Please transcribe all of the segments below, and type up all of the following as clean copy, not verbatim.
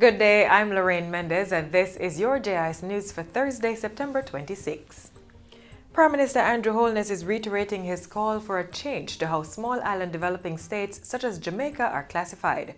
Good day, I'm Lorraine Mendez, and this is your JIS News for Thursday, September 26. Prime Minister Andrew Holness is reiterating his call for a change to how small island developing states such as Jamaica are classified.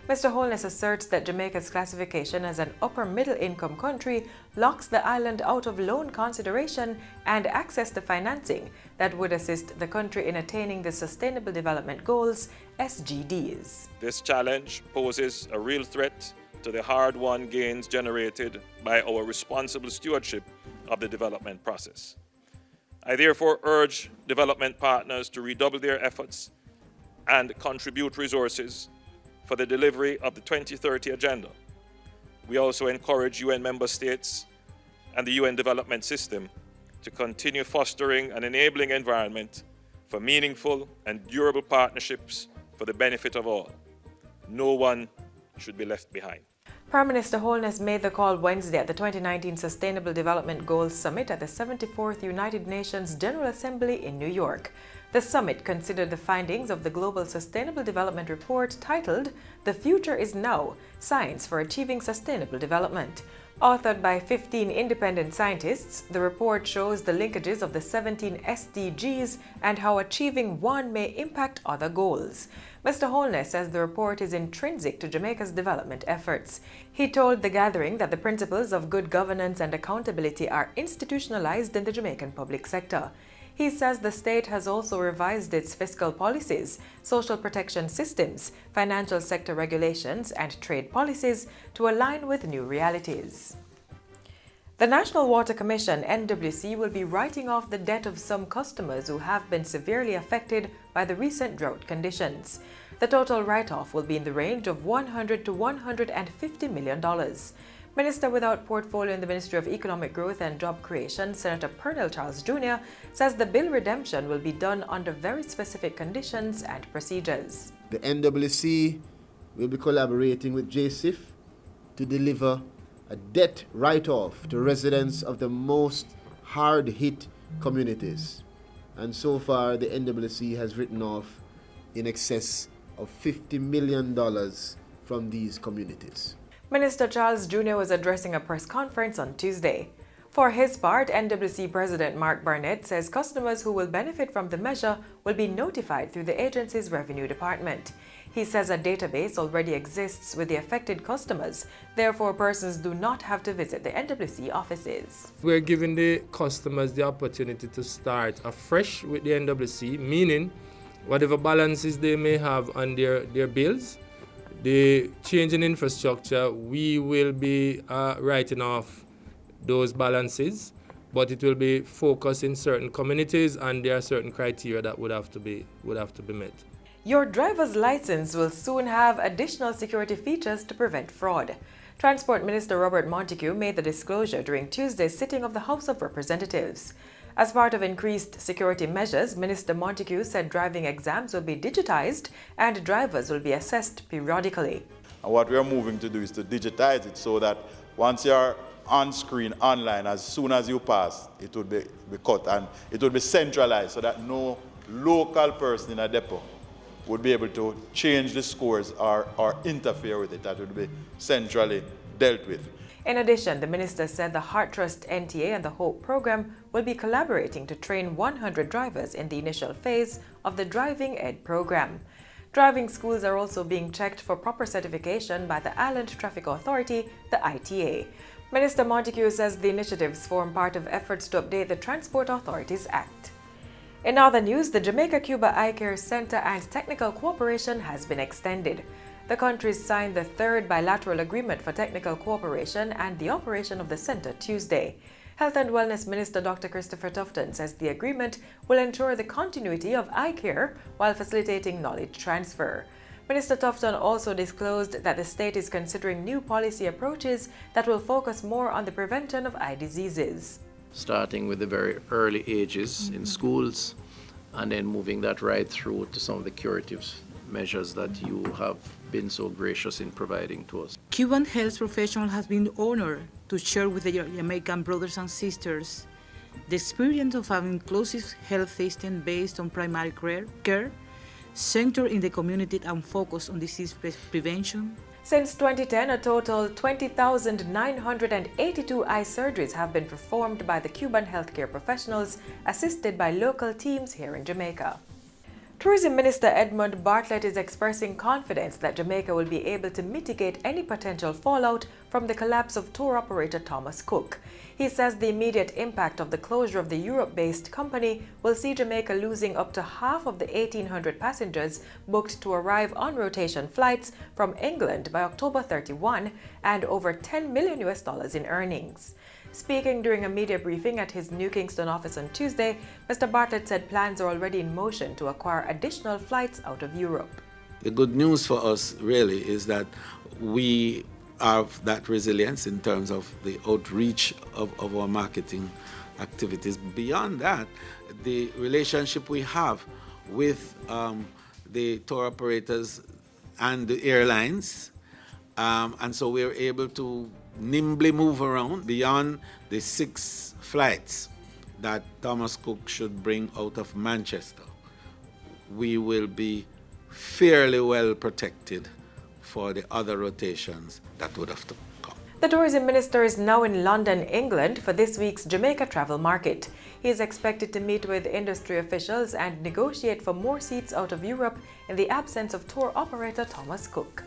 Mr. Holness asserts that Jamaica's classification as an upper middle income country locks the island out of loan consideration and access to financing that would assist the country in attaining the Sustainable Development Goals, SDGs. This challenge poses a real threat to the hard-won gains generated by our responsible stewardship of the development process. I therefore urge development partners to redouble their efforts and contribute resources for the delivery of the 2030 Agenda. We also encourage UN member states and the UN development system to continue fostering an enabling environment for meaningful and durable partnerships for the benefit of all. No one should be left behind. Prime Minister Holness made the call Wednesday at the 2019 Sustainable Development Goals Summit at the 74th United Nations General Assembly in New York. The summit considered the findings of the Global Sustainable Development Report titled "The Future is Now: Science for Achieving Sustainable Development." Authored by 15 independent scientists, the report shows the linkages of the 17 SDGs and how achieving one may impact other goals. Mr. Holness says the report is intrinsic to Jamaica's development efforts. He told the gathering that the principles of good governance and accountability are institutionalized in the Jamaican public sector. He says the state has also revised its fiscal policies, social protection systems, financial sector regulations, and trade policies to align with new realities. The National Water Commission, NWC, will be writing off the debt of some customers who have been severely affected by the recent drought conditions. The total write-off will be in the range of $100 to $150 million. Minister without portfolio in the Ministry of Economic Growth and Job Creation, Senator Pernell Charles Jr., says the bill redemption will be done under very specific conditions and procedures. The NWC will be collaborating with JSIF to deliver a debt write-off to residents of the most hard-hit communities. And so far, the NWC has written off in excess of $50 million from these communities. Minister Charles Jr. was addressing a press conference on Tuesday. For his part, NWC President Mark Barnett says customers who will benefit from the measure will be notified through the agency's revenue department. He says a database already exists with the affected customers, therefore persons do not have to visit the NWC offices. We're giving the customers the opportunity to start afresh with the NWC, meaning whatever balances they may have on their bills, the change in infrastructure, we will be writing off those balances, but it will be focused in certain communities, and there are certain criteria that would have to be met. Your driver's license will soon have additional security features to prevent fraud. Transport Minister Robert Montague made the disclosure during Tuesday's sitting of the House of Representatives. As part of increased security measures, Minister Montague said driving exams will be digitized and drivers will be assessed periodically. And what we are moving to do is to digitize it so that once you're on screen online, as soon as you pass, it would be cut and it would be centralized so that no local person in a depot would be able to change the scores or interfere with it. That would be centrally dealt with. In addition, the minister said the Heart Trust NTA and the HOPE program will be collaborating to train 100 drivers in the initial phase of the Driving Ed program. Driving schools are also being checked for proper certification by the Island Traffic Authority, the ITA. Minister Montague says the initiatives form part of efforts to update the Transport Authorities Act. In other news, the Jamaica-Cuba Eye Care Center and technical cooperation has been extended. The countries signed the third bilateral agreement for technical cooperation and the operation of the center Tuesday. Health and Wellness Minister Dr. Christopher Tufton says the agreement will ensure the continuity of eye care while facilitating knowledge transfer. Minister Tufton also disclosed that the state is considering new policy approaches that will focus more on the prevention of eye diseases. Starting with the very early ages in schools and then moving that right through to some of the curative measures that you have been so gracious in providing to us. Cuban health professionals have been honored to share with their Jamaican brothers and sisters the experience of an inclusive health system based on primary care, centered in the community and focused on disease prevention. Since 2010, a total 20,982 eye surgeries have been performed by the Cuban healthcare professionals, assisted by local teams here in Jamaica. Tourism Minister Edmund Bartlett is expressing confidence that Jamaica will be able to mitigate any potential fallout from the collapse of tour operator Thomas Cook. He says the immediate impact of the closure of the Europe-based company will see Jamaica losing up to half of the 1,800 passengers booked to arrive on rotation flights from England by October 31 and over $10 million in earnings. Speaking during a media briefing at his New Kingston office on Tuesday, Mr. Bartlett said plans are already in motion to acquire additional flights out of Europe. The good news for us really is that we have that resilience in terms of the outreach of our marketing activities. Beyond that, the relationship we have with the tour operators and the airlines, and so we're able to nimbly move around beyond the 6 flights that Thomas Cook should bring out of Manchester. We will be fairly well protected for the other rotations that would have to come. The tourism minister is now in London, England for this week's Jamaica travel market. He is expected to meet with industry officials and negotiate for more seats out of Europe in the absence of tour operator Thomas Cook.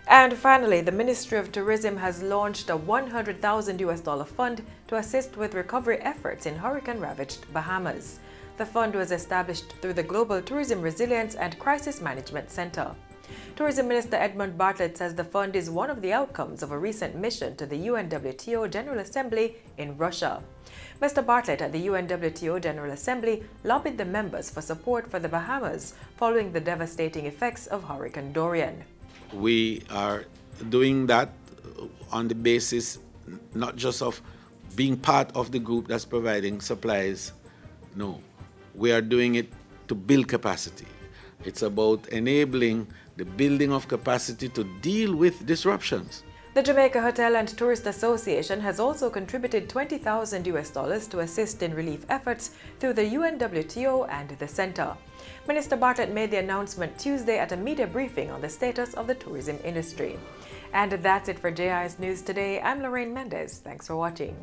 And finally, the Ministry of Tourism has launched a $100,000 fund to assist with recovery efforts in hurricane-ravaged Bahamas. The fund was established through the Global Tourism Resilience and Crisis Management Center. Tourism Minister Edmund Bartlett says the fund is one of the outcomes of a recent mission to the UNWTO General Assembly in Russia. Mr. Bartlett at the UNWTO General Assembly lobbied the members for support for the Bahamas following the devastating effects of Hurricane Dorian. We are doing that on the basis not just of being part of the group that's providing supplies. No, we are doing it to build capacity. It's about enabling the building of capacity to deal with disruptions. The Jamaica Hotel and Tourist Association has also contributed $20,000 to assist in relief efforts through the UNWTO and the Center. Minister Bartlett made the announcement Tuesday at a media briefing on the status of the tourism industry. And that's it for JI's News Today. I'm Lorraine Mendez. Thanks for watching.